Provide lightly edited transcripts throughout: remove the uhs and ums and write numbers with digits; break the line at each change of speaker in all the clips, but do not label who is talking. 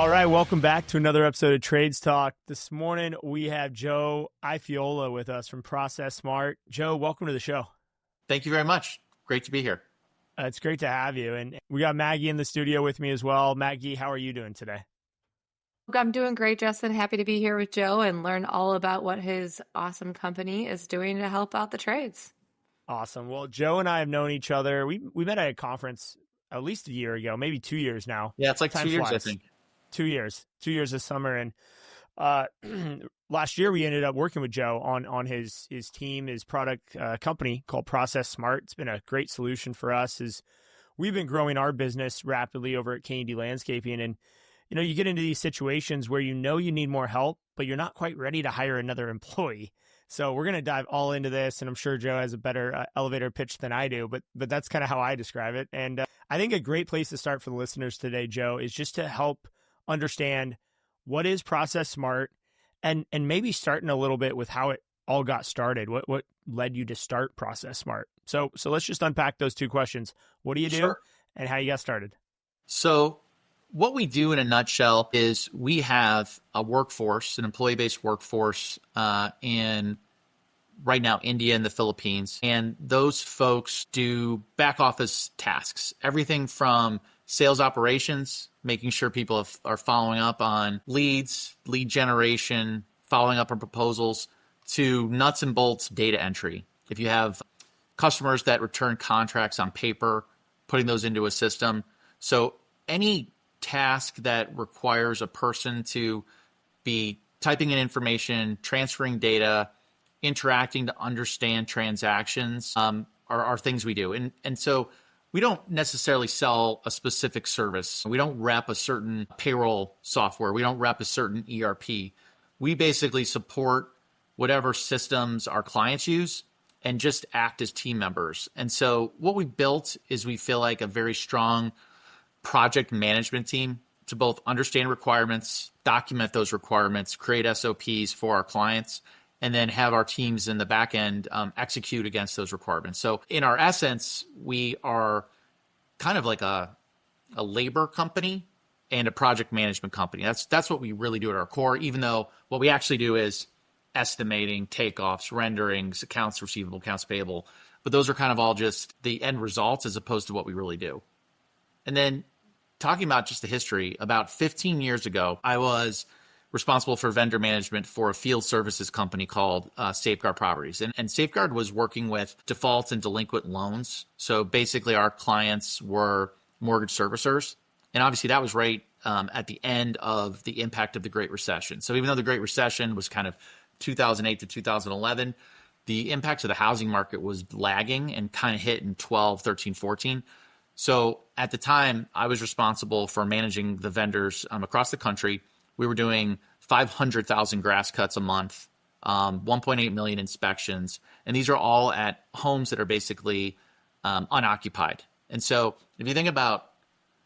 All right, welcome back to another episode of Trades Talk. This morning we have Joe Iafigliola with us from Process Smart. Joe, welcome to the show.
Thank you very much. Great to be here.
It's great to have you. And we got Maggie in the studio with me as well. Maggie, how are you doing today?
I'm doing great, Justin. Happy to be here with Joe and learn all about what his awesome company is doing to help out the trades.
Awesome. Well, Joe and I have known each other. We met at a conference at least a year ago, maybe 2 years now.
Yeah, it's like
Time
2 years,
flies.
I think.
2 years. 2 years this summer. And last year we ended up working with Joe on his team, his product company called Process Smart. It's been a great solution for us as we've been growing our business rapidly over at K&D Landscaping. And you get into these situations where you need more help, but you're not quite ready to hire another employee. So we're going to dive all into this, and I'm sure Joe has a better elevator pitch than I do, but that's kind of how I describe it. And I think a great place to start for the listeners today, Joe, is just to help understand what is Process Smart, and maybe starting a little bit with how it all got started. What led you to start Process Smart? So let's just unpack those two questions. What do you do,
Sure.
and how you got started?
So what we do in a nutshell is we have a workforce, an employee-based workforce in right now India and the Philippines. And those folks do back office tasks, everything from sales operations, making sure people are following up on leads, lead generation, following up on proposals, to nuts and bolts data entry. If you have customers that return contracts on paper, putting those into a system. So any task that requires a person to be typing in information, transferring data, interacting to understand transactions are things we do. And so we don't necessarily sell a specific service. We don't rep a certain payroll software. We don't rep a certain ERP. We basically support whatever systems our clients use and just act as team members. And so what we built is we feel like a very strong project management team to both understand requirements, document those requirements, create SOPs for our clients, and then have our teams in the back end execute against those requirements. So in our essence, we are kind of like a labor company and a project management company. That's what we really do at our core, even though what we actually do is estimating, takeoffs, renderings, accounts receivable, accounts payable. But those are kind of all just the end results as opposed to what we really do. And then talking about just the history, about 15 years ago, I was responsible for vendor management for a field services company called Safeguard Properties. And Safeguard was working with default and delinquent loans. So basically our clients were mortgage servicers. And obviously that was right at the end of the impact of the Great Recession. So even though the Great Recession was kind of 2008 to 2011, the impact of the housing market was lagging and kind of hit in 12, 13, 14. So at the time, I was responsible for managing the vendors across the country. We were doing 500,000 grass cuts a month, 1.8 million inspections. And these are all at homes that are basically unoccupied. And so if you think about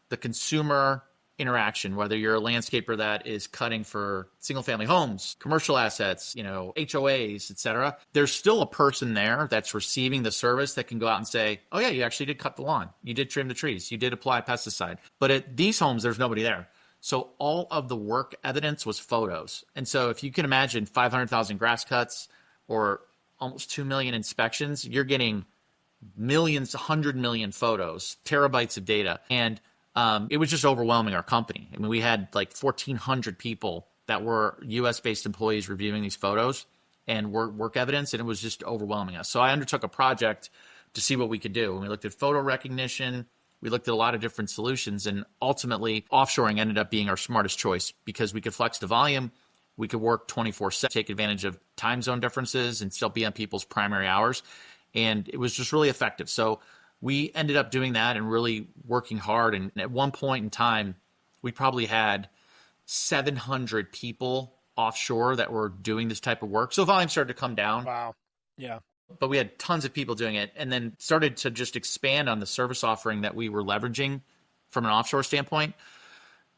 the consumer interaction, whether you're a landscaper that is cutting for single family homes, commercial assets, HOAs, et cetera, there's still a person there that's receiving the service that can go out and say, oh yeah, you actually did cut the lawn. You did trim the trees. You did apply pesticide. But at these homes, there's nobody there. So all of the work evidence was photos. And so if you can imagine 500,000 grass cuts or almost 2 million inspections, you're getting millions, 100 million photos, terabytes of data. And it was just overwhelming our company. I mean, we had like 1,400 people that were US-based employees reviewing these photos and work evidence, and it was just overwhelming us. So I undertook a project to see what we could do. And we looked at photo recognition. We looked at a lot of different solutions, and ultimately offshoring ended up being our smartest choice because we could flex the volume. We could work 24/7, take advantage of time zone differences and still be on people's primary hours. And it was just really effective. So we ended up doing that and really working hard. And at one point in time, we probably had 700 people offshore that were doing this type of work. So volume started to come down.
Wow. Yeah.
But we had tons of people doing it, and then started to just expand on the service offering that we were leveraging from an offshore standpoint.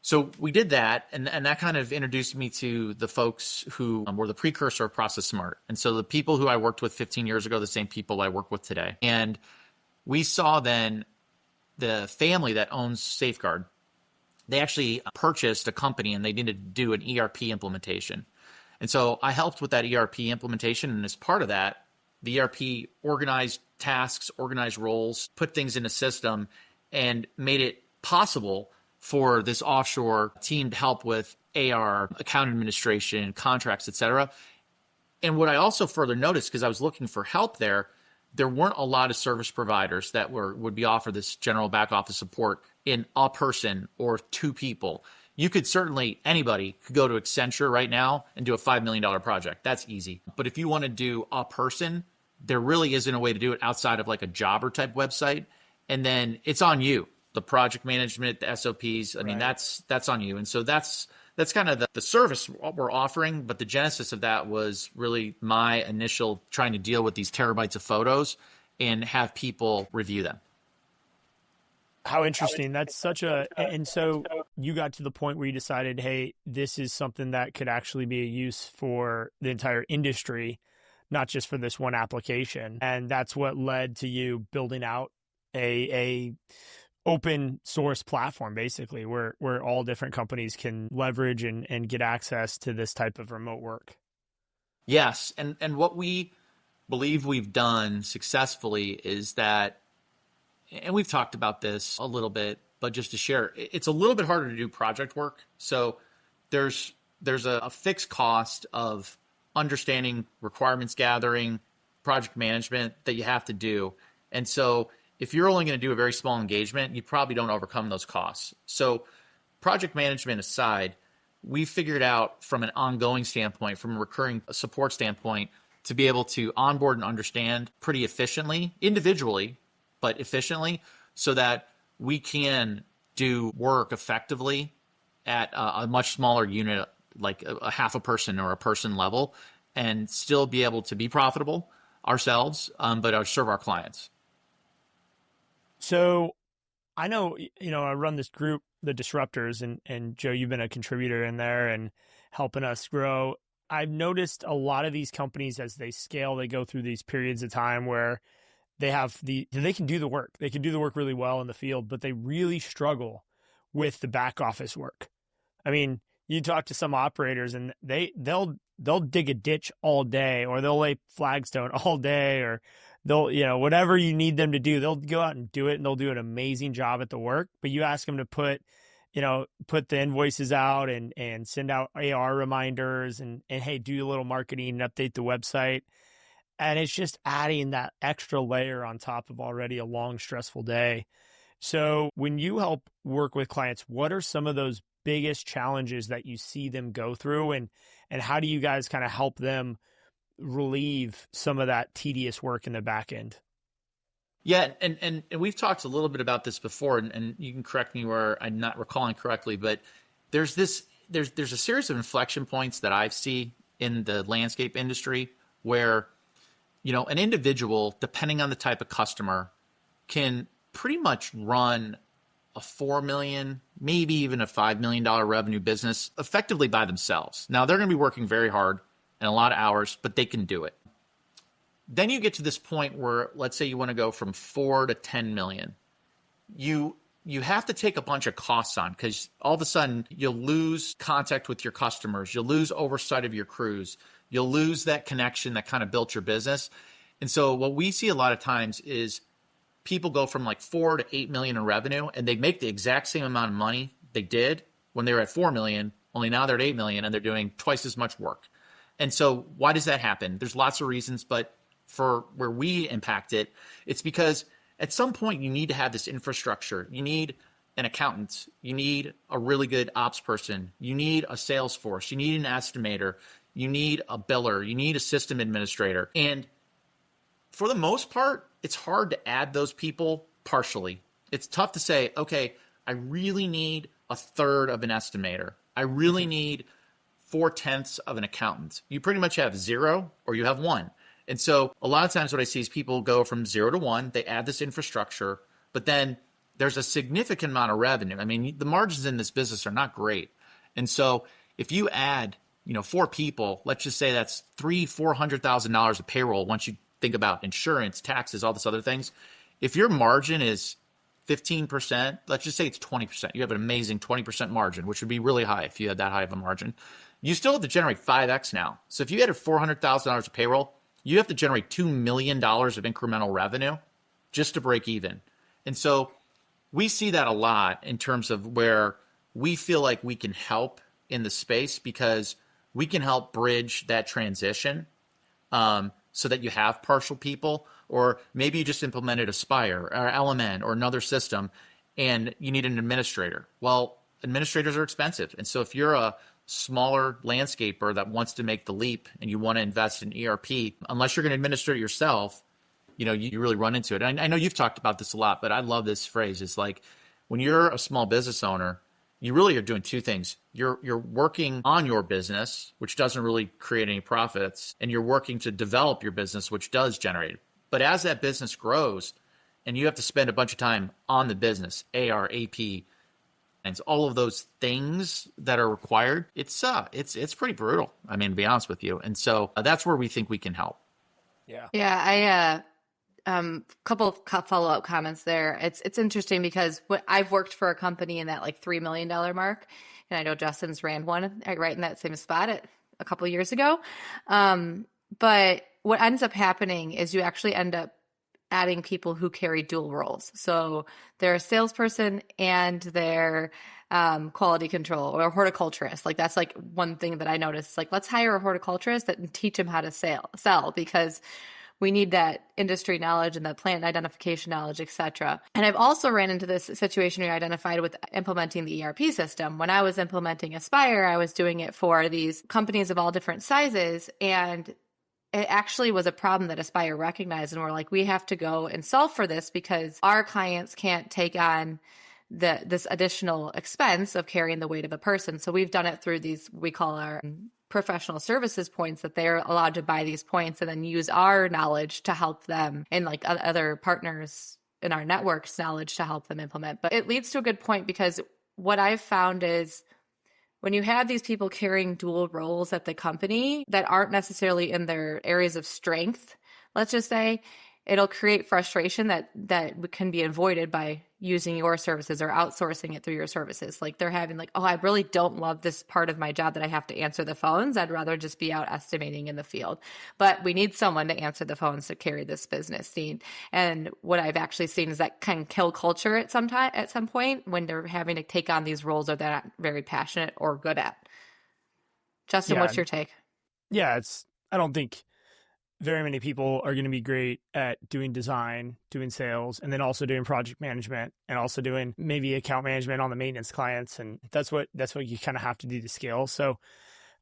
So we did that, and that kind of introduced me to the folks who were the precursor of Process Smart. And so the people who I worked with 15 years ago, the same people I work with today. And we saw then the family that owns Safeguard they actually purchased a company and they needed to do an ERP implementation. And so I helped with that ERP implementation. And as part of that, the ERP organized tasks, organized roles, put things in a system, and made it possible for this offshore team to help with AR, account administration, contracts, et cetera. And what I also further noticed, because I was looking for help there weren't a lot of service providers that would be offered this general back office support in a person or two people. You could certainly, anybody could go to Accenture right now and do a $5 million project. That's easy. But if you want to do a person, there really isn't a way to do it outside of like a jobber type website. And then it's on you. The project management, the SOPs, I mean, that's on you. And so that's kind of the service we're offering. But the genesis of that was really my initial trying to deal with these terabytes of photos and have people review them.
How interesting. That's such and so you got to the point where you decided, hey, this is something that could actually be a use for the entire industry, not just for this one application. And that's what led to you building out a open source platform, basically, where all different companies can leverage and get access to this type of remote work.
Yes. And what we believe we've done successfully is that, and we've talked about this a little bit, but just to share, it's a little bit harder to do project work. So there's a fixed cost of understanding requirements gathering, project management that you have to do. And so if you're only going to do a very small engagement, you probably don't overcome those costs. So project management aside, we figured out from an ongoing standpoint, from a recurring support standpoint, to be able to onboard and understand pretty efficiently, individually, but efficiently, so that we can do work effectively at a much smaller unit, like a half a person or a person level, and still be able to be profitable ourselves, but serve our clients.
So I know, I run this group, the Disruptors, and Joe, you've been a contributor in there and helping us grow. I've noticed a lot of these companies, as they scale, they go through these periods of time where they can do the work. They can do the work really well in the field, but they really struggle with the back office work. I mean, you talk to some operators and they'll dig a ditch all day, or they'll lay flagstone all day, or they'll, whatever you need them to do, they'll go out and do it, and they'll do an amazing job at the work. But you ask them to put the invoices out and send out AR reminders and hey, do a little marketing and update the website. And it's just adding that extra layer on top of already a long, stressful day. So when you help work with clients, what are some of those biggest challenges that you see them go through, and how do you guys kind of help them relieve some of that tedious work in the back end?
Yeah, and we've talked a little bit about this before, and you can correct me where I'm not recalling correctly, but there's a series of inflection points that I see in the landscape industry where an individual, depending on the type of customer, can pretty much run a $4 million, maybe even a $5 million revenue business effectively by themselves. Now, they're going to be working very hard and a lot of hours, but they can do it. Then you get to this point where, let's say you want to go from 4 to 10 million. You have to take a bunch of costs on, because all of a sudden you'll lose contact with your customers. You'll lose oversight of your crews. You'll lose that connection that kind of built your business. And so what we see a lot of times is people go from like 4 to 8 million in revenue, and they make the exact same amount of money they did when they were at 4 million, only now they're at 8 million and they're doing twice as much work. And so why does that happen? There's lots of reasons, but for where we impact it, it's because at some point you need to have this infrastructure. You need an accountant. You need a really good ops person. You need a sales force. You need an estimator. You need a biller. You need a system administrator. And for the most part, it's hard to add those people partially. It's tough to say, okay, I really need a third of an estimator. I really need 4/10 of an accountant. You pretty much have 0 or you have 1. And so a lot of times what I see is people go from 0 to 1, they add this infrastructure, but then there's a significant amount of revenue. I mean, the margins in this business are not great. And so if you add, 4 people, let's just say that's $300,000-$400,000 of payroll once you think about insurance, taxes, all this other things. If your margin is 15%, let's just say it's 20%. You have an amazing 20% margin, which would be really high if you had that high of a margin. You still have to generate 5x now. So if you had $400,000 of payroll, you have to generate $2 million of incremental revenue just to break even. And so we see that a lot in terms of where we feel like we can help in the space, because we can help bridge that transition, so that you have partial people, or maybe you just implemented Aspire or Element or another system and you need an administrator. Well, administrators are expensive. And so if you're a smaller landscaper that wants to make the leap and you want to invest in ERP, unless you're going to administer it yourself, you really run into it. And I know you've talked about this a lot, but I love this phrase. It's like, when you're a small business owner, you really are doing two things. You're working on your business, which doesn't really create any profits, and you're working to develop your business, which does generate. But as that business grows, and you have to spend a bunch of time on the business, AR, AP, and all of those things that are required, it's pretty brutal. I mean, to be honest with you. And so that's where we think we can help.
Yeah. Yeah. Couple of follow-up comments there. It's interesting because I've worked for a company in that like $3 million mark, and I know Justin's ran one right in that same spot a couple of years ago. But what ends up happening is you actually end up adding people who carry dual roles. So they're a salesperson and they're quality control or a horticulturist. Like that's like one thing that I noticed. Like, let's hire a horticulturist and teach him how to sell, because we need that industry knowledge and the plant identification knowledge, et cetera. And I've also ran into this situation we identified with implementing the ERP system. When I was implementing Aspire, I was doing it for these companies of all different sizes. And it actually was a problem that Aspire recognized. And we're like, we have to go and solve for this, because our clients can't take on this additional expense of carrying the weight of a person. So we've done it through these, we call our professional services points, that they're allowed to buy these points and then use our knowledge to help them, and like other partners in our network's knowledge to help them implement. But it leads to a good point, because what I've found is when you have these people carrying dual roles at the company that aren't necessarily in their areas of strength, let's just say, it'll create frustration that can be avoided by using your services or outsourcing it through your services. Like they're having like, oh, I really don't love this part of my job that I have to answer the phones. I'd rather just be out estimating in the field. But we need someone to answer the phones to carry this business scene. And what I've actually seen is that can kill culture at some point when they're having to take on these roles that they're not very passionate or good at. Justin, what's your take?
Yeah, I don't think very many people are going to be great at doing design, doing sales, and then also doing project management, and also doing maybe account management on the maintenance clients. And that's what you kind of have to do to scale. So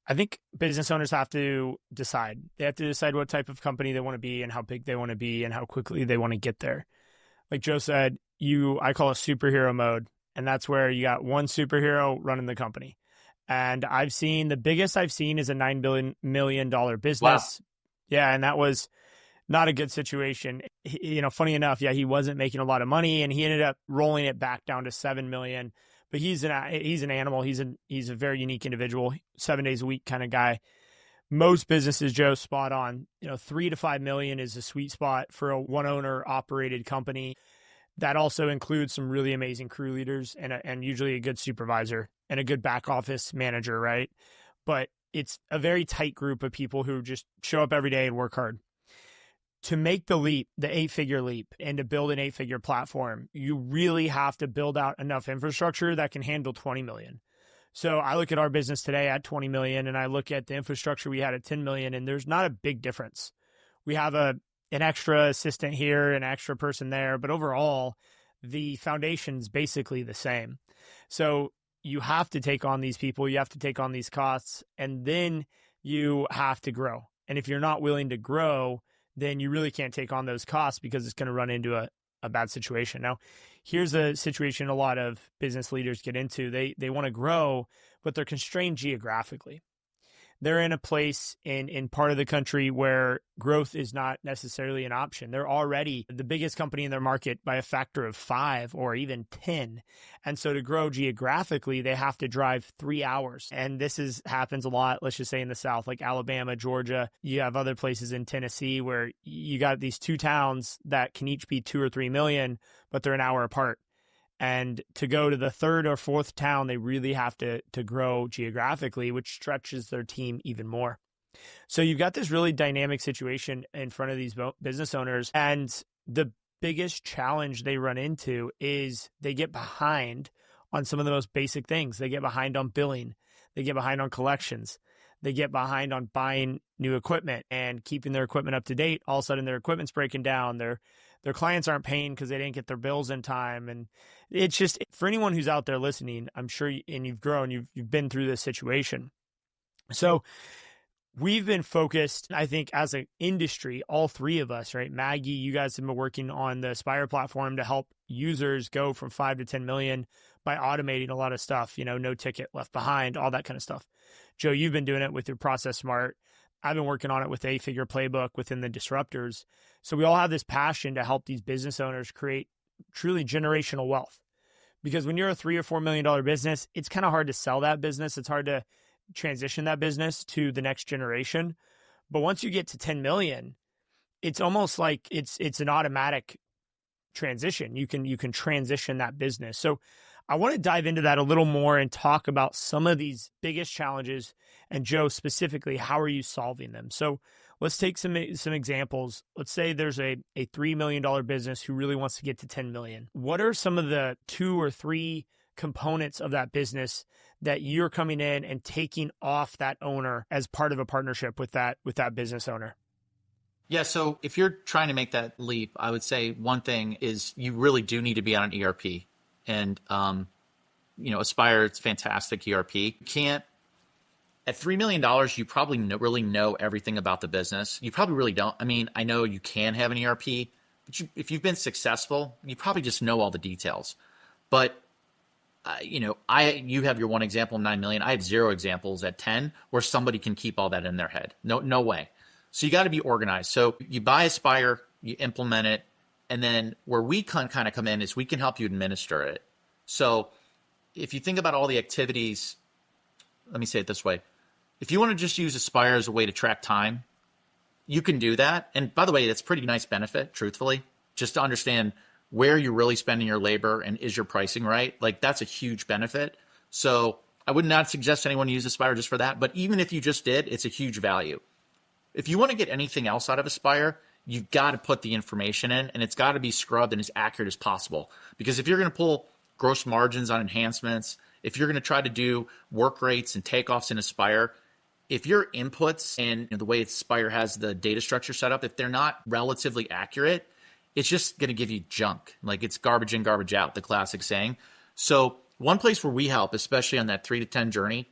I think business owners have to decide. They have to decide what type of company they want to be and how big they want to be and how quickly they want to get there. Like Joe said, I call it superhero mode. And that's where you got one superhero running the company. And the biggest I've seen is a $9 million business. Wow. Yeah, and that was not a good situation. Funny enough, he wasn't making a lot of money, and he ended up rolling it back down to $7 million. But he's an animal. He's a very unique individual, 7 days a week kind of guy. Most businesses, Joe, spot on. $3 to $5 million is a sweet spot for a one owner operated company. That also includes some really amazing crew leaders and usually a good supervisor and a good back office manager, right? But it's a very tight group of people who just show up every day and work hard. To make the leap, the 8-figure leap, and to build an 8-figure platform, you really have to build out enough infrastructure that can handle 20 million. So I look at our business today at 20 million, and I look at the infrastructure we had at 10 million, and there's not a big difference. We have an extra assistant here, an extra person there, but overall, the foundation's basically the same. So you have to take on these people, you have to take on these costs, and then you have to grow. And if you're not willing to grow, then you really can't take on those costs, because it's going to run into a bad situation. Now, here's a situation a lot of business leaders get into. They want to grow, but they're constrained geographically. They're in a place in part of the country where growth is not necessarily an option. They're already the biggest company in their market by a factor of 5 or even 10. And so to grow geographically, they have to drive 3 hours. And this happens a lot, let's just say in the South, like Alabama, Georgia. You have other places in Tennessee where you got these two towns that can each be 2 or 3 million, but they're an hour apart. And to go to the third or fourth town, they really have to grow geographically, which stretches their team even more. So you've got this really dynamic situation in front of these business owners. And the biggest challenge they run into is they get behind on some of the most basic things. They get behind on billing. They get behind on collections. They get behind on buying new equipment and keeping their equipment up to date. All of a sudden, their equipment's breaking down. Their clients aren't paying because they didn't get their bills in time. And it's just, for anyone who's out there listening, I'm sure, and you've grown, you've been through this situation. So we've been focused, I think, as an industry, all three of us, right? Maggie, you guys have been working on the Aspire platform to help users go from 5 to 10 million by automating a lot of stuff, no ticket left behind, all that kind of stuff. Joe, you've been doing it with your Process Smart. I've been working on it with a figure playbook within the disruptors. So we all have this passion to help these business owners create truly generational wealth. Because when you're a $3 or $4 million business, it's kind of hard to sell that business. It's hard to transition that business to the next generation. But once you get to 10 million, it's almost like it's an automatic transition. You can transition that business. So I want to dive into that a little more and talk about some of these biggest challenges. And Joe, specifically, how are you solving them? So let's take some examples. Let's say there's a $3 million business who really wants to get to 10 million. What are some of the 2 or 3 components of that business that you're coming in and taking off that owner as part of a partnership with that business owner?
Yeah. So if you're trying to make that leap, I would say one thing is you really do need to be on an ERP. And, Aspire, it's fantastic ERP. You can't, at $3 million, you probably really know everything about the business. You probably really don't. I mean, I know you can have an ERP, but if you've been successful, you probably just know all the details. But, you have your one example, 9 million. I have 0 examples at 10 where somebody can keep all that in their head. No way. So you got to be organized. So you buy Aspire, you implement it, and then where we can kind of come in is we can help you administer it. So if you think about all the activities, let me say it this way. If you want to just use Aspire as a way to track time, you can do that. And by the way, that's a pretty nice benefit, truthfully, just to understand where you're really spending your labor and is your pricing right. Like, that's a huge benefit. So I would not suggest anyone use Aspire just for that. But even if you just did, it's a huge value. If you want to get anything else out of Aspire, you've got to put the information in, and it's got to be scrubbed and as accurate as possible. Because if you're going to pull gross margins on enhancements, if you're going to try to do work rates and takeoffs in Aspire, if your inputs and the way Aspire has the data structure set up, if they're not relatively accurate, it's just going to give you junk. Like, it's garbage in, garbage out, the classic saying. So one place where we help, especially on that 3 to 10 journey,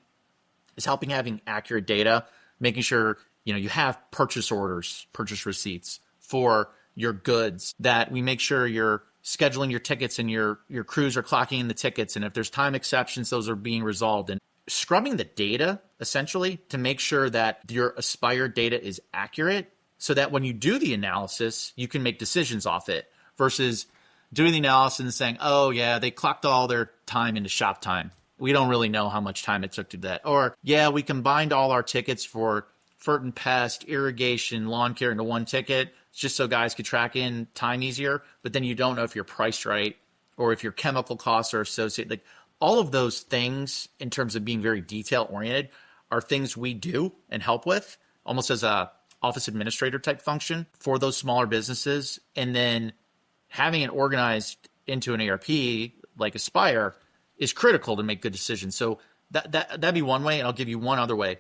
is helping having accurate data, making sure you have purchase orders, purchase receipts for your goods, that we make sure you're scheduling your tickets and your crews are clocking in the tickets. And if there's time exceptions, those are being resolved. And scrubbing the data, essentially, to make sure that your Aspire data is accurate so that when you do the analysis, you can make decisions off it versus doing the analysis and saying, oh, yeah, they clocked all their time into shop time. We don't really know how much time it took to do that. Or, yeah, we combined all our tickets for Fert and Pest, irrigation, lawn care into one ticket, just so guys could track in time easier. But then you don't know if you're priced right or if your chemical costs are associated. Like, all of those things, in terms of being very detail oriented, are things we do and help with, almost as a office administrator type function for those smaller businesses. And then having it organized into an ERP like Aspire is critical to make good decisions. So that'd be one way. And I'll give you one other way.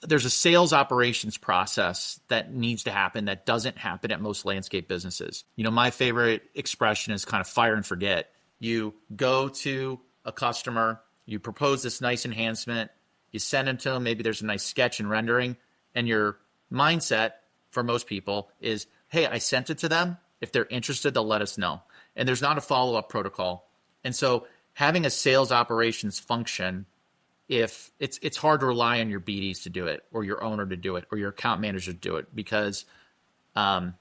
There's a sales operations process that needs to happen that doesn't happen at most landscape businesses. My favorite expression is kind of fire and forget. You go to a customer, you propose this nice enhancement, you send it to them, maybe there's a nice sketch and rendering, and your mindset for most people is, hey, I sent it to them. If they're interested, they'll let us know. And there's not a follow-up protocol. And so having a sales operations function, if it's hard to rely on your BDs to do it, or your owner to do it, or your account manager to do it, because from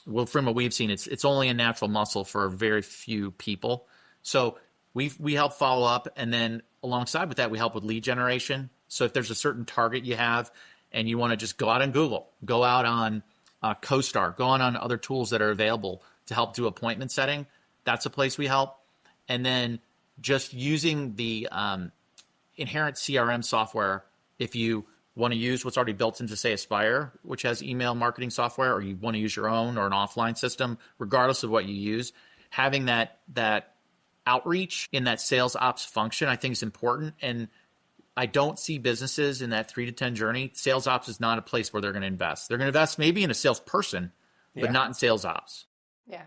what we've seen, it's only a natural muscle for very few people. So we help follow up, and then alongside with that, we help with lead generation. So if there's a certain target you have and you want to just go out on Google, go out on CoStar, go on other tools that are available to help do appointment setting, that's a place we help. and then just using the inherent CRM software. If you want to use what's already built into, say, Aspire, which has email marketing software, or you want to use your own or an offline system, regardless of what you use, having that outreach in that sales ops function, I think is important. And I don't see businesses in that 3 to 10 journey. Sales ops is not a place where they're going to invest. They're going to invest maybe in a salesperson, but not in sales ops.
Yeah.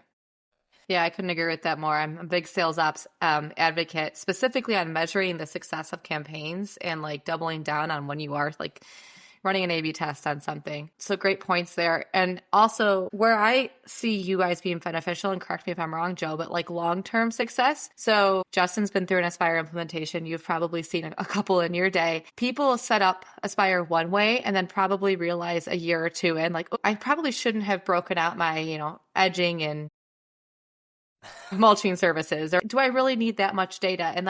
Yeah, I couldn't agree with that more. I'm a big sales ops advocate, specifically on measuring the success of campaigns and like doubling down on when you are like running an A/B test on something. So great points there. And also where I see you guys being beneficial, and correct me if I'm wrong, Joe, but like long-term success. So Justin's been through an Aspire implementation. You've probably seen a couple in your day. People set up Aspire one way and then probably realize a year or two in, like, oh, I probably shouldn't have broken out my, edging and mulching services, or do I really need that much data? And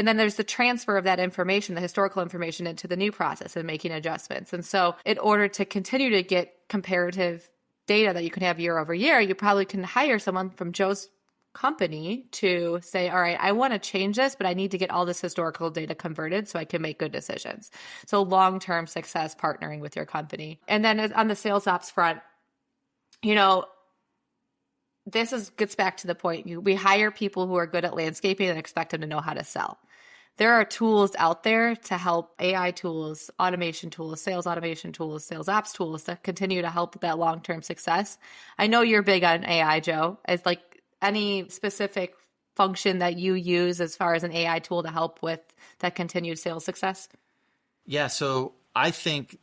then there's the transfer of that information, the historical information, into the new process and making adjustments. And so in order to continue to get comparative data that you can have year over year, you probably can hire someone from Joe's company to say, all right, I want to change this, but I need to get all this historical data converted so I can make good decisions. So long-term success partnering with your company. And then on the sales ops front, gets back to the point. We hire people who are good at landscaping and expect them to know how to sell. There are tools out there to help, AI tools, automation tools, sales automation tools, sales ops tools that continue to help with that long-term success. I know you're big on AI, Joe. It's like any specific function that you use as far as an AI tool to help with that continued sales success?
Yeah, so I think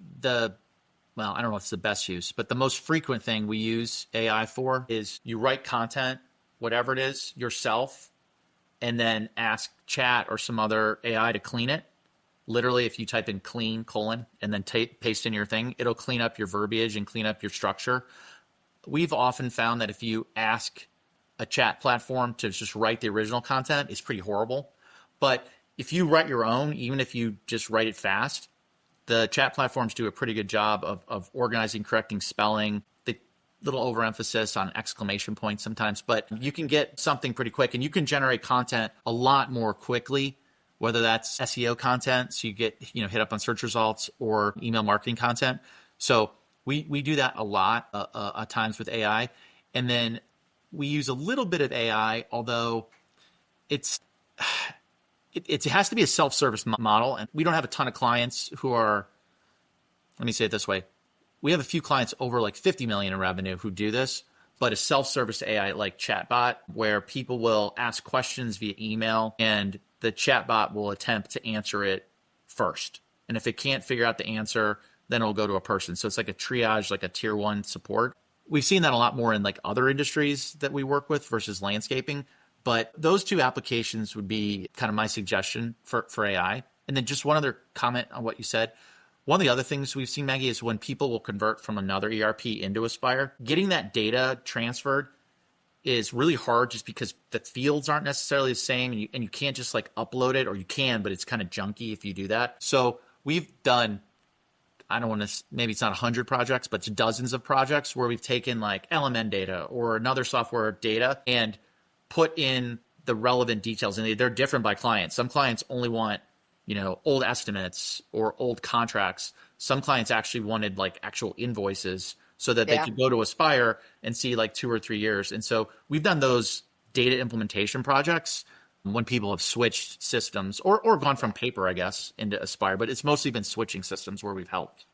I don't know if it's the best use, but the most frequent thing we use AI for is you write content, whatever it is, yourself, and then ask chat or some other AI to clean it. Literally, if you type in clean, and then paste in your thing, it'll clean up your verbiage and clean up your structure. We've often found that if you ask a chat platform to just write the original content, it's pretty horrible. But if you write your own, even if you just write it fast, the chat platforms do a pretty good job of organizing, correcting spelling, the little overemphasis on exclamation points sometimes, but you can get something pretty quick and you can generate content a lot more quickly, whether that's SEO content, so you get hit up on search results, or email marketing content. So we do that a lot at times with AI. And then we use a little bit of AI, although it has to be a self-service model. And we don't have a ton of clients who are, let me say it this way. We have a few clients over like 50 million in revenue who do this, but a self-service AI like chatbot where people will ask questions via email and the chatbot will attempt to answer it first. And if it can't figure out the answer, then it'll go to a person. So it's like a triage, like a tier 1 support. We've seen that a lot more in like other industries that we work with versus landscaping. But those two applications would be kind of my suggestion for AI. And then just one other comment on what you said. One of the other things we've seen, Maggie, is when people will convert from another ERP into Aspire, getting that data transferred is really hard just because the fields aren't necessarily the same, and you can't just like upload it, or you can, but it's kind of junky if you do that. So we've done, I don't want to, maybe it's not 100 projects, but it's dozens of projects where we've taken like LMN data or another software data and put in the relevant details, and they're different by client. Some clients only want, old estimates or old contracts. Some clients actually wanted like actual invoices so that they could go to Aspire and see like 2 or 3 years. And so we've done those data implementation projects when people have switched systems or gone from paper, I guess, into Aspire, but it's mostly been switching systems where we've helped.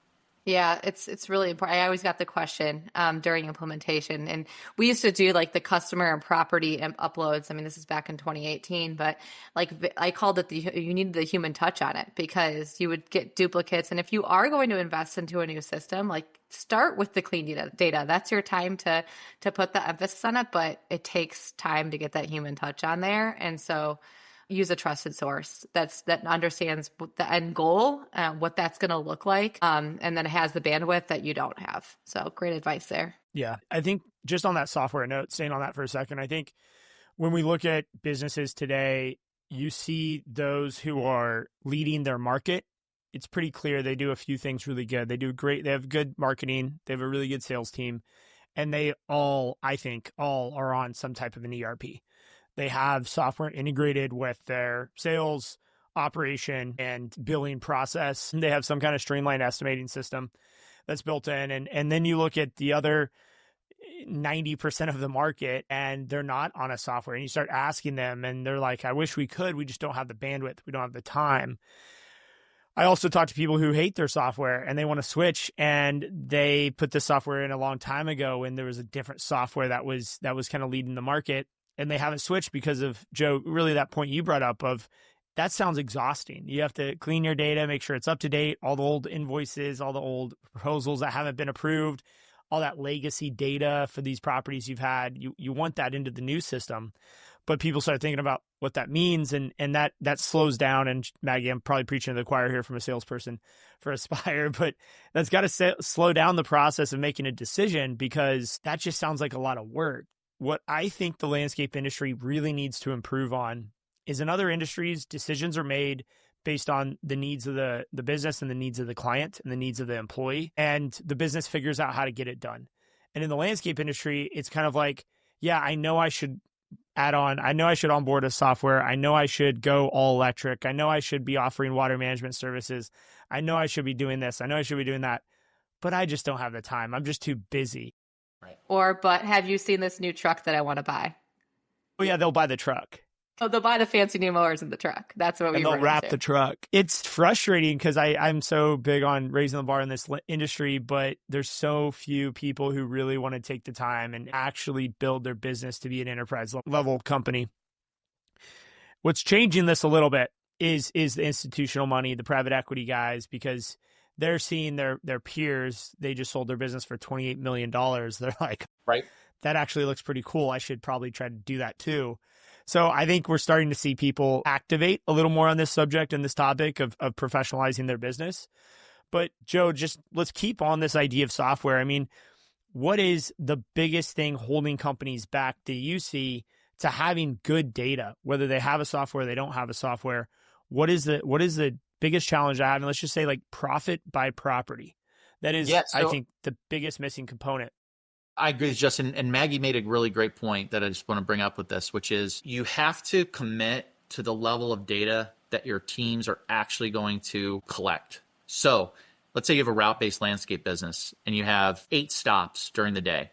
Yeah, it's really important. I always got the question during implementation, and we used to do like the customer and property uploads. I mean, this is back in 2018, but like I called it you needed the human touch on it because you would get duplicates. And if you are going to invest into a new system, like start with the clean data. That's your time to put the emphasis on it, but it takes time to get that human touch on there. And so use a trusted source that understands the end goal, what that's going to look like, and then it has the bandwidth that you don't have. So great advice there.
Yeah, I think just on that software note, staying on that for a second, I think when we look at businesses today, you see those who are leading their market. It's pretty clear they do a few things really good. They have good marketing. They have a really good sales team. And they all, I think, are on some type of an ERP. They have software integrated with their sales, operation, and billing process. They have some kind of streamlined estimating system that's built in. And then you look at the other 90% of the market and they're not on a software, and you start asking them and they're like, I wish we could, we just don't have the bandwidth. We don't have the time. I also talk to people who hate their software and they want to switch, and they put the software in a long time ago when there was a different software that was kind of leading the market, and they haven't switched because of, Joe, really that point you brought up of that sounds exhausting. You have to clean your data, make sure it's up to date, all the old invoices, all the old proposals that haven't been approved, all that legacy data for these properties you've had. You want that into the new system. But people start thinking about what that means, and that slows down. And Maggie, I'm probably preaching to the choir here from a salesperson for Aspire, but that's got to slow down the process of making a decision, because that just sounds like a lot of work. What I think the landscape industry really needs to improve on is, in other industries, decisions are made based on the needs of the business and the needs of the client and the needs of the employee, and the business figures out how to get it done. And in the landscape industry, it's kind of like, yeah, I know I should I know I should onboard a software. I know I should go all electric. I know I should be offering water management services. I know I should be doing this. I know I should be doing that, but I just don't have the time. I'm just too busy.
Right.
But have you seen this new truck that I want to buy?
Oh yeah, they'll buy the truck.
Oh, they'll buy the fancy new mowers in the truck. That's what we
and they'll wrap the truck. It's frustrating because I'm so big on raising the bar in this industry, but there's so few people who really want to take the time and actually build their business to be an enterprise level company. What's changing this a little bit is the institutional money, the private equity guys, because they're seeing their peers. They just sold their business for $28 million. They're like,
right,
that actually looks pretty cool. I should probably try to do that too. So I think we're starting to see people activate a little more on this subject and this topic of professionalizing their business. But Joe, just let's keep on this idea of software. I mean, what is the biggest thing holding companies back that you see to having good data, whether they have a software, they don't have a software? What is the biggest challenge I have? And let's just say like profit by property. That is, I think, the biggest missing component.
I agree with Justin, and Maggie made a really great point that I just want to bring up with this, which is you have to commit to the level of data that your teams are actually going to collect. So let's say you have a route-based landscape business and you have 8 stops during the day.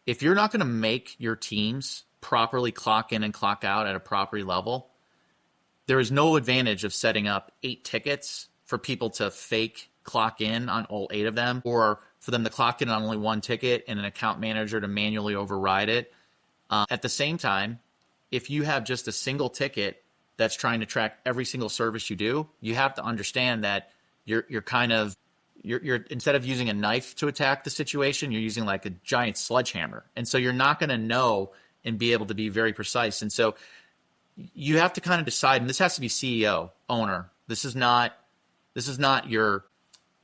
If you're not going to make your teams properly clock in and clock out at a property level, there is no advantage of setting up 8 tickets for people to fake clock in on all 8 of them, or for them to clock in on only 1 ticket and an account manager to manually override it. At the same time, if you have just a single ticket that's trying to track every single service you do, you have to understand that you're instead of using a knife to attack the situation, you're using like a giant sledgehammer. And so you're not going to know and be able to be very precise. And so you have to kind of decide, and this has to be CEO, owner. This is not your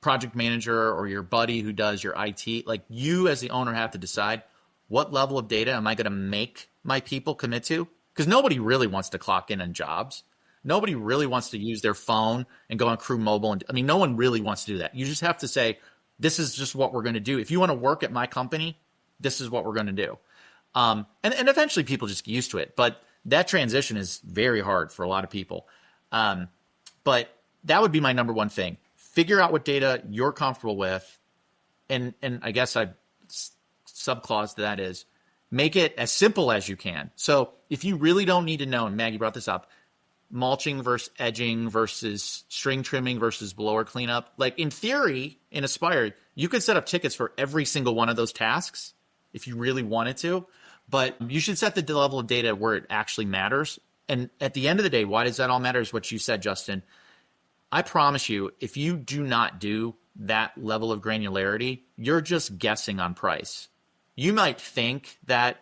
project manager or your buddy who does your IT. Like, you as the owner have to decide, what level of data am I going to make my people commit to? Because nobody really wants to clock in on jobs. Nobody really wants to use their phone and go on Crew Mobile. And I mean, no one really wants to do that. You just have to say, this is just what we're going to do. If you want to work at my company, this is what we're going to do. And eventually people just get used to it. But that transition is very hard for a lot of people. But that would be my number one thing. Figure out what data you're comfortable with. And I guess I subclause to that is make it as simple as you can. So if you really don't need to know, and Maggie brought this up, mulching versus edging versus string trimming versus blower cleanup, like in theory, in Aspire, you could set up tickets for every single one of those tasks if you really wanted to, but you should set the level of data where it actually matters. And at the end of the day, why does that all matter is what you said, Justin. I promise you, if you do not do that level of granularity, you're just guessing on price. You might think that,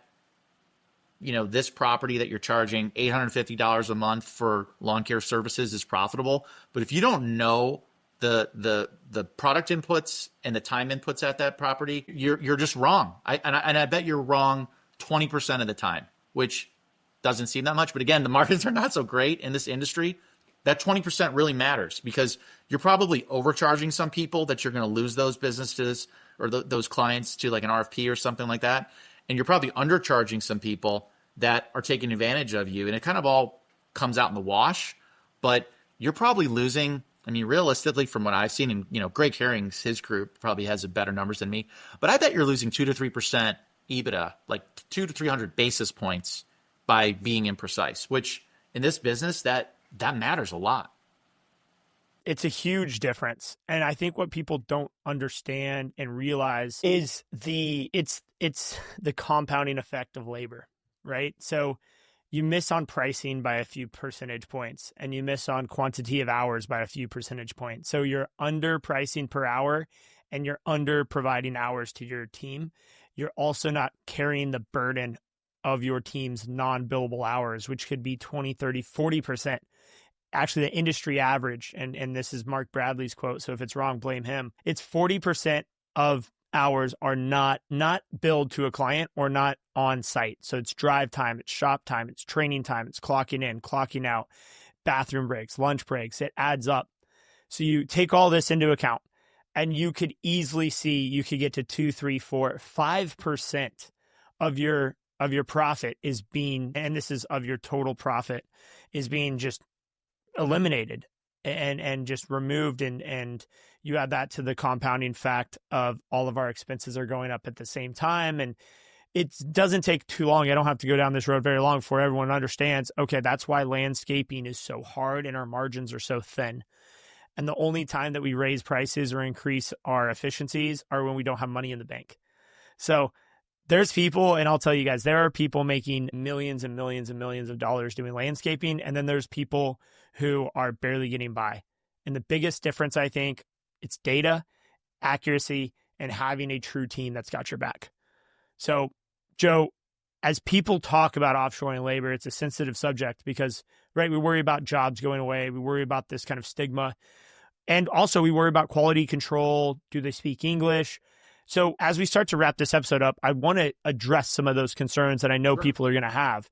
this property that you're charging $850 a month for lawn care services is profitable, but if you don't know the product inputs and the time inputs at that property, you're just wrong. I bet you're wrong 20% of the time, which doesn't seem that much. But again, the margins are not so great in this industry. That 20% really matters because you're probably overcharging some people that you're going to lose those businesses or those clients to like an RFP or something like that. And you're probably undercharging some people that are taking advantage of you. And it kind of all comes out in the wash, but you're probably losing. I mean, realistically, from what I've seen, and Greg Herring's, his group probably has better numbers than me, but I bet you're losing 2 to 3% EBITDA, like 200 to 300 basis points by being imprecise, which in this business, that matters a lot.
It's a huge difference. And I think what people don't understand and realize is it's the compounding effect of labor, right? So you miss on pricing by a few percentage points, and you miss on quantity of hours by a few percentage points. So you're under pricing per hour, and you're under providing hours to your team. You're also not carrying the burden of your team's non-billable hours, which could be 20, 30, 40%. Actually, the industry average, and this is Mark Bradley's quote, so if it's wrong, blame him. It's 40% of hours are not billed to a client or not on site. So it's drive time, it's shop time, it's training time, it's clocking in, clocking out, bathroom breaks, lunch breaks. It adds up. So you take all this into account, and you could easily see you could get to 2, 3, 4, 5% of your profit is being, and this is of your total profit, is being just eliminated and just removed, and you add that to the compounding fact of all of our expenses are going up at the same time. And it doesn't take too long. I don't have to go down this road very long before everyone understands, okay, that's why landscaping is so hard and our margins are so thin. And the only time that we raise prices or increase our efficiencies are when we don't have money in the bank. So there's people, and I'll tell you guys, there are people making millions and millions and millions of dollars doing landscaping. And then there's people who are barely getting by. And the biggest difference, I think, it's data, accuracy, and having a true team that's got your back. So, Joe, as people talk about offshoring labor, it's a sensitive subject because, right, we worry about jobs going away. We worry about this kind of stigma. And also we worry about quality control. Do they speak English? So as we start to wrap this episode up, I want to address some of those concerns that I know people are going to have.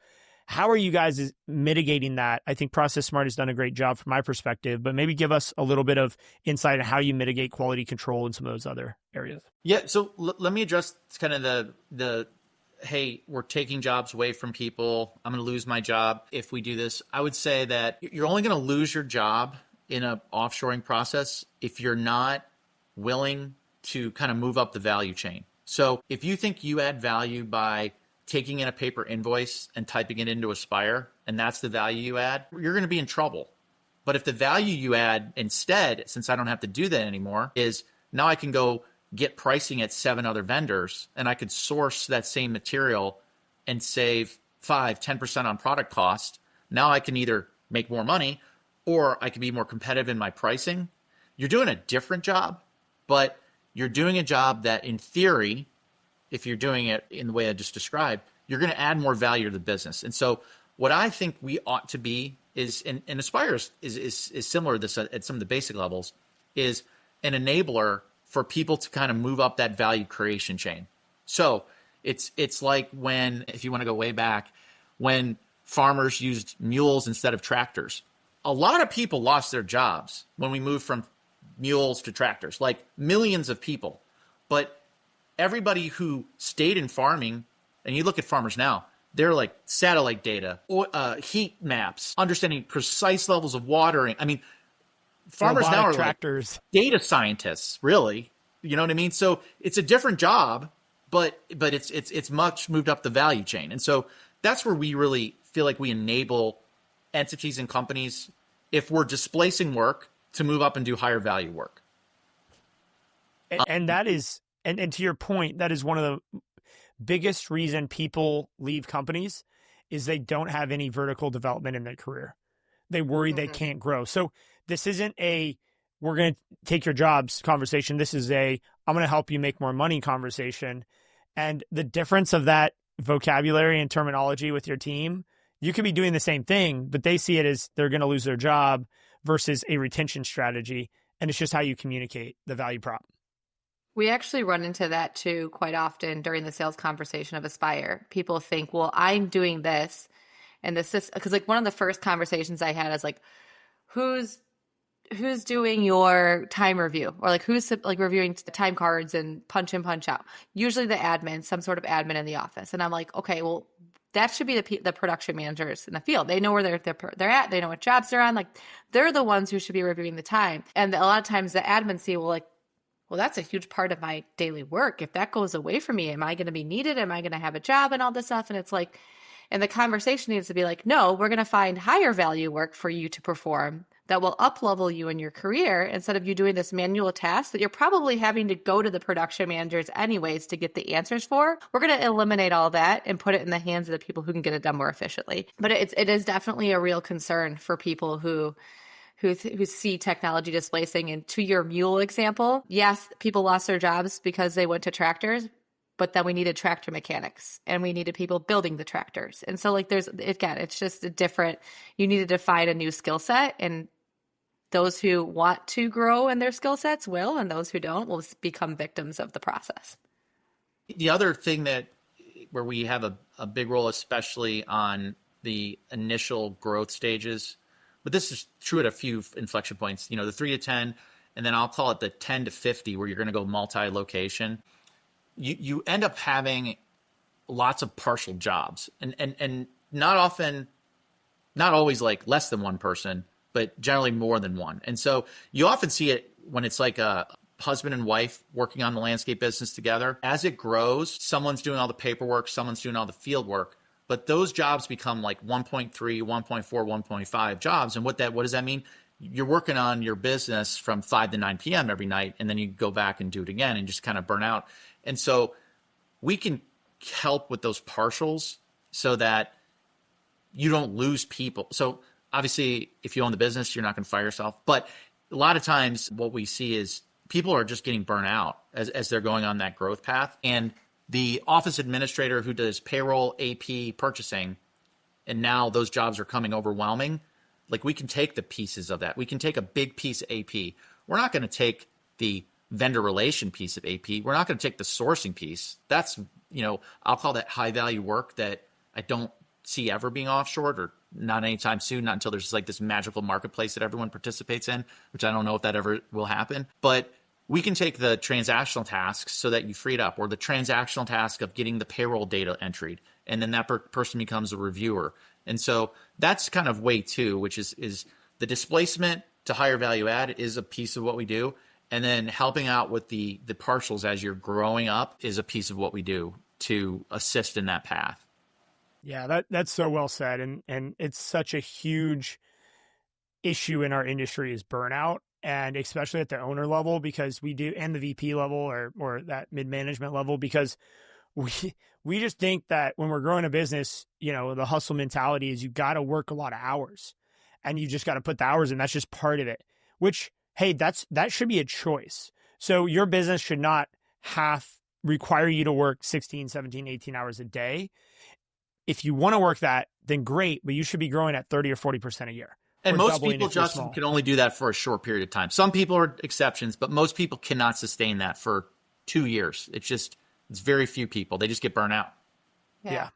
How are you guys mitigating that? I think Process Smart has done a great job from my perspective, but maybe give us a little bit of insight on how you mitigate quality control in some of those other areas.
Yeah. So let me address kind of the hey, we're taking jobs away from people. I'm going to lose my job if we do this. I would say that you're only going to lose your job in an offshoring process if you're not willing to kind of move up the value chain. So if you think you add value by taking in a paper invoice and typing it into Aspire, and that's the value you add, you're going to be in trouble. But if the value you add instead, since I don't have to do that anymore, is now I can go get pricing at 7 other vendors, and I could source that same material and save 5-10% on product cost. Now I can either make more money or I can be more competitive in my pricing. You're doing a different job, but you're doing a job that in theory, if you're doing it in the way I just described, you're going to add more value to the business. And so what I think we ought to be is, and Aspire is similar to this at some of the basic levels, is an enabler for people to kind of move up that value creation chain. So it's like when, if you want to go way back, when farmers used mules instead of tractors. A lot of people lost their jobs when we moved from mules to tractors, like millions of people. But everybody who stayed in farming, and you look at farmers now, they're like satellite data, heat maps, understanding precise levels of watering. I mean, farmers now are tractors, like data scientists, really. You know what I mean? So it's a different job, but it's much moved up the value chain. And so that's where we really feel like we enable entities and companies if we're displacing work to move up and do higher value work.
And that is, and to your point, that is one of the biggest reason people leave companies is they don't have any vertical development in their career. They worry they can't grow. So this isn't a, we're going to take your jobs conversation. This is a, I'm going to help you make more money conversation. And the difference of that vocabulary and terminology with your team, you could be doing the same thing, but they see it as they're going to lose their job versus a retention strategy. And it's just how you communicate the value prop.
We actually run into that too quite often during the sales conversation of Aspire. People think, well, I'm doing this and this is because like one of the first conversations I had is like, who's doing your time review, or like who's like reviewing time cards and punch in, punch out? Usually the admin, some sort of admin in the office. And I'm like, okay, well, that should be the production managers in the field. They know where they're at. They know what jobs they're on. Like, they're the ones who should be reviewing the time. And a lot of times the admin see, well, that's a huge part of my daily work. If that goes away from me, am I going to be needed? Am I going to have a job and all this stuff? And it's like, and the conversation needs to be like, no, we're going to find higher value work for you to perform that will up-level you in your career, instead of you doing this manual task that you're probably having to go to the production managers anyways to get the answers for. We're going to eliminate all that and put it in the hands of the people who can get it done more efficiently. But it is definitely a real concern for people who see technology displacing. And to your mule example, yes, people lost their jobs because they went to tractors, but then we needed tractor mechanics and we needed people building the tractors. And so it's just a different, you need to define a new skill set, and those who want to grow in their skill sets will, and those who don't will become victims of the process.
The other thing where we have a big role, especially on the initial growth stages, but this is true at a few inflection points, the 3 to 10, and then I'll call it the 10 to 50, where you're going to go multi-location. You end up having lots of partial jobs, and not always like less than one person, but generally more than one. And so you often see it when it's like a husband and wife working on the landscape business together. As it grows, someone's doing all the paperwork, someone's doing all the field work, but those jobs become like 1.3, 1.4, 1.5 jobs. And what does that mean? You're working on your business from 5 to 9 p.m. every night, and then you go back and do it again and just kind of burn out. And so we can help with those partials so that you don't lose people. So obviously, if you own the business, you're not going to fire yourself. But a lot of times what we see is people are just getting burnt out as they're going on that growth path. And the office administrator who does payroll, AP, purchasing, and now those jobs are coming overwhelming, like, we can take the pieces of that. We can take a big piece of AP. We're not going to take the vendor relation piece of AP. We're not going to take the sourcing piece. That's, I'll call that high value work that I don't see ever being offshored, or not anytime soon, not until there's like this magical marketplace that everyone participates in, which I don't know if that ever will happen. But we can take the transactional tasks so that you free it up, or the transactional task of getting the payroll data entered, and then that person becomes a reviewer. And so that's kind of way two, which is the displacement to higher value add is a piece of what we do. And then helping out with the partials as you're growing up is a piece of what we do to assist in that path.
Yeah, that's so well said. And it's such a huge issue in our industry is burnout, and especially at the owner level, because we do, and the VP level or that mid-management level, because we just think that when we're growing a business, the hustle mentality is you got to work a lot of hours, and you just got to put the hours in. That's just part of it, which, hey, that should be a choice. So your business should not require you to work 16, 17, 18 hours a day. If you want to work that, then great, but you should be growing at 30 or 40% a year.
And most people, Justin, can only do that for a short period of time. Some people are exceptions, but most people cannot sustain that for 2 years. It's very few people. They just get burnt out.
Yeah.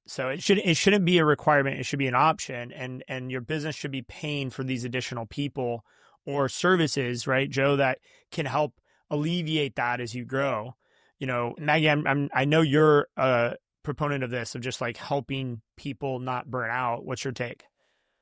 So it shouldn't be a requirement. It should be an option, and your business should be paying for these additional people or services, right, Joe, that can help alleviate that as you grow. Maggie, I know you're a proponent of this, of just like helping people not burn out. What's your take?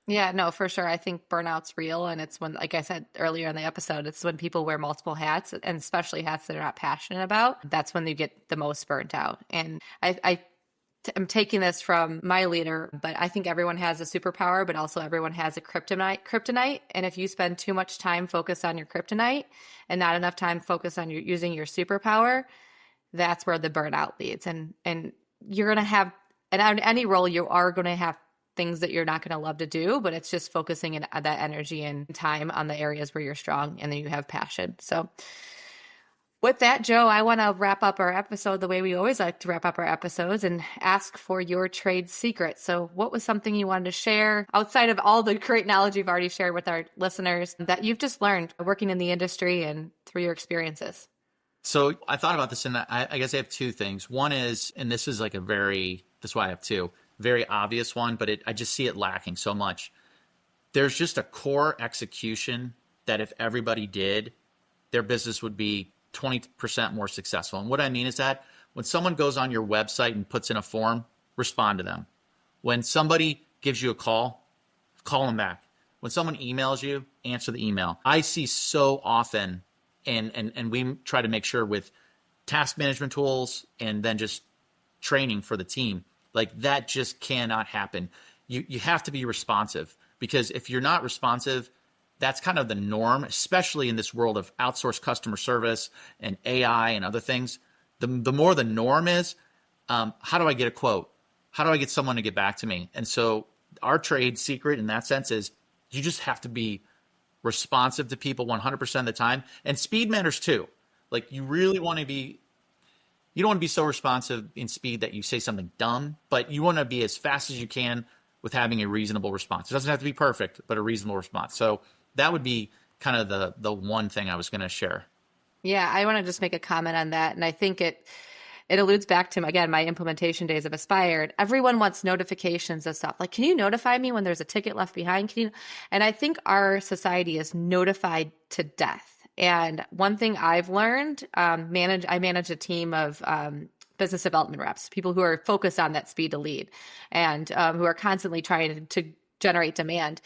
Yeah, no, for sure. I think burnout's real. And it's when, like I said earlier in the episode, it's when people wear multiple hats, and especially hats that they're not passionate about. That's when you get the most burnt out. And I'm taking this from my leader, but I think everyone has a superpower, but also everyone has a kryptonite. And if you spend too much time focused on your kryptonite and not enough time focused on using your superpower, that's where the burnout leads. And you're going to have, and on any role, you are going to have things that you're not going to love to do, but it's just focusing that energy and time on the areas where you're strong and then you have passion. So with that, Joe, I want to wrap up our episode the way we always like to wrap up our episodes and ask for your trade secret. So what was something you wanted to share outside of all the great knowledge you've already shared with our listeners that you've just learned working in the industry and through your experiences?
So I thought about this, and I guess I have two things. One is, and this is like that's why I have two, very obvious one, but I just see it lacking so much. There's just a core execution that if everybody did, their business would be 20% more successful. And what I mean is that when someone goes on your website and puts in a form, respond to them. When somebody gives you a call them back. When someone emails you, answer the email. I see so often, and we try to make sure with task management tools and then just training for the team, like that just cannot happen. You have to be responsive, because if you're not responsive, that's kind of the norm, especially in this world of outsourced customer service and AI and other things. The more the norm is, how do I get a quote? How do I get someone to get back to me? And so our trade secret in that sense is you just have to be responsive to people 100% of the time. And speed matters too. Like you don't want to be so responsive in speed that you say something dumb, but you want to be as fast as you can with having a reasonable response. It doesn't have to be perfect, but a reasonable response. So that would be kind of the one thing I was going to share.
Yeah, I want to just make a comment on that. And I think it alludes back to, again, my implementation days of Aspired. Everyone wants notifications of stuff. Like, can you notify me when there's a ticket left behind? And I think our society is notified to death. And one thing I've learned, I manage a team of business development reps, people who are focused on that speed to lead and who are constantly trying to generate demand.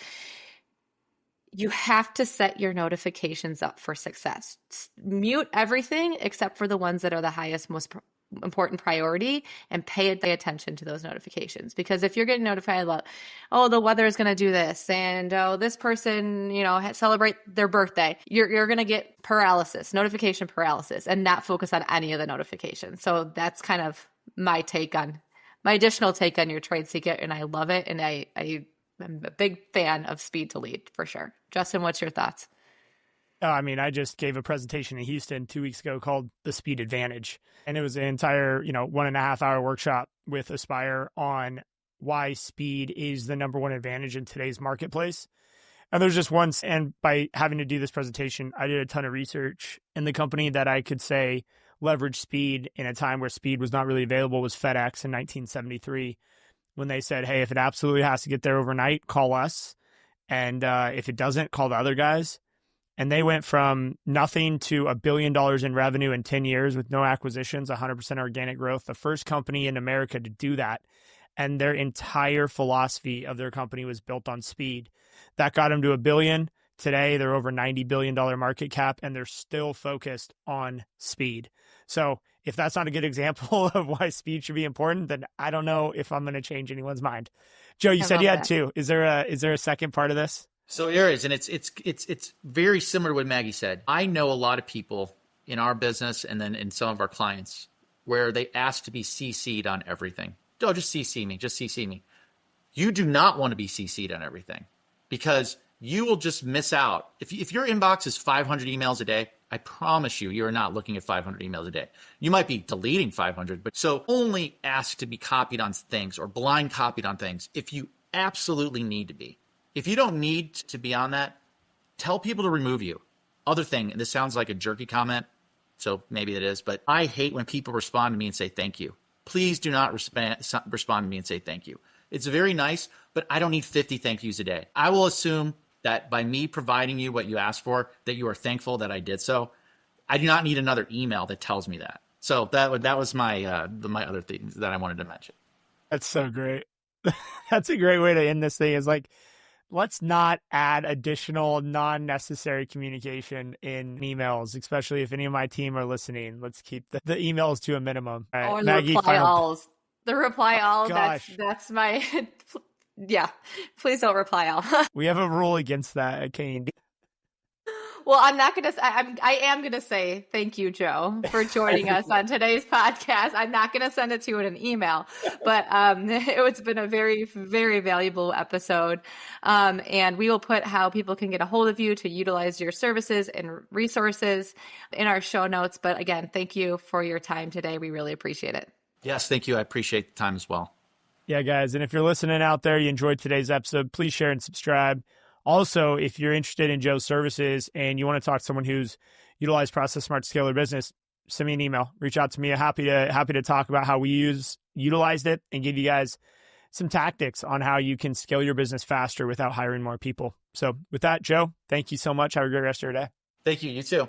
You have to set your notifications up for success. Mute everything except for the ones that are the highest, most important priority, and pay attention to those notifications. Because if you're getting notified about, oh, the weather is going to do this, and oh, this person, celebrate their birthday, you're going to get notification paralysis, and not focus on any of the notifications. So that's kind of my additional take on your trade secret, and I love it. And I'm a big fan of speed to lead for sure. Justin, what's your thoughts?
I just gave a presentation in Houston 2 weeks ago called The Speed Advantage. And it was an entire, 1.5 hour workshop with Aspire on why speed is the number one advantage in today's marketplace. And there's just one, and by having to do this presentation, I did a ton of research, and the company that I could say leveraged speed in a time where speed was not really available was FedEx in 1973, when they said, hey, if it absolutely has to get there overnight, call us. And if it doesn't, call the other guys. And they went from nothing to $1 billion in revenue in 10 years with no acquisitions, 100% organic growth. The first company in America to do that. And their entire philosophy of their company was built on speed. That got them to $1 billion. Today, they're over $90 billion market cap, and they're still focused on speed. So if that's not a good example of why speed should be important, then I don't know if I'm going to change anyone's mind. Joe, you said you had two. Is there a second part of this?
So there is, and it's very similar to what Maggie said. I know a lot of people in our business and then in some of our clients where they ask to be CC'd on everything. Oh, just CC me, just CC me. You do not want to be CC'd on everything, because you will just miss out. If your inbox is 500 emails a day, I promise you are not looking at 500 emails a day. You might be deleting 500, but so only ask to be copied on things or blind copied on things if you absolutely need to be. If you don't need to be on that, tell people to remove you. Other thing, and this sounds like a jerky comment, so maybe it is, but I hate when people respond to me and say thank you. Please do not respond to me and say thank you. It's very nice, but I don't need 50 thank yous a day. I will assume that by me providing you what you asked for, that you are thankful that I did so. I do not need another email that tells me that. So that was my my other things that I wanted to mention.
That's so great. That's a great way to end this thing. Is like, let's not add additional non-necessary communication in emails, especially if any of my team are listening. Let's keep the emails to a minimum. All right,
or
Maggie,
reply alls. The reply all,
Gosh.
that's my, yeah, please don't reply all.
We have a rule against that at K&D.
Well, I'm not going to, I am going to say thank you, Joe, for joining us on today's podcast. I'm not going to send it to you in an email, but it's been a very, very valuable episode. And we will put how people can get a hold of you to utilize your services and resources in our show notes. But again, thank you for your time today. We really appreciate it.
Yes, thank you. I appreciate the time as well.
Yeah, guys. And if you're listening out there, you enjoyed today's episode, please share and subscribe. Also, if you're interested in Joe's services and you want to talk to someone who's utilized Process Smart to scale their business, send me an email. Reach out to me. I'm happy to talk about how we utilized it and give you guys some tactics on how you can scale your business faster without hiring more people. So with that, Joe, thank you so much. Have a great rest of your day.
Thank you. You too.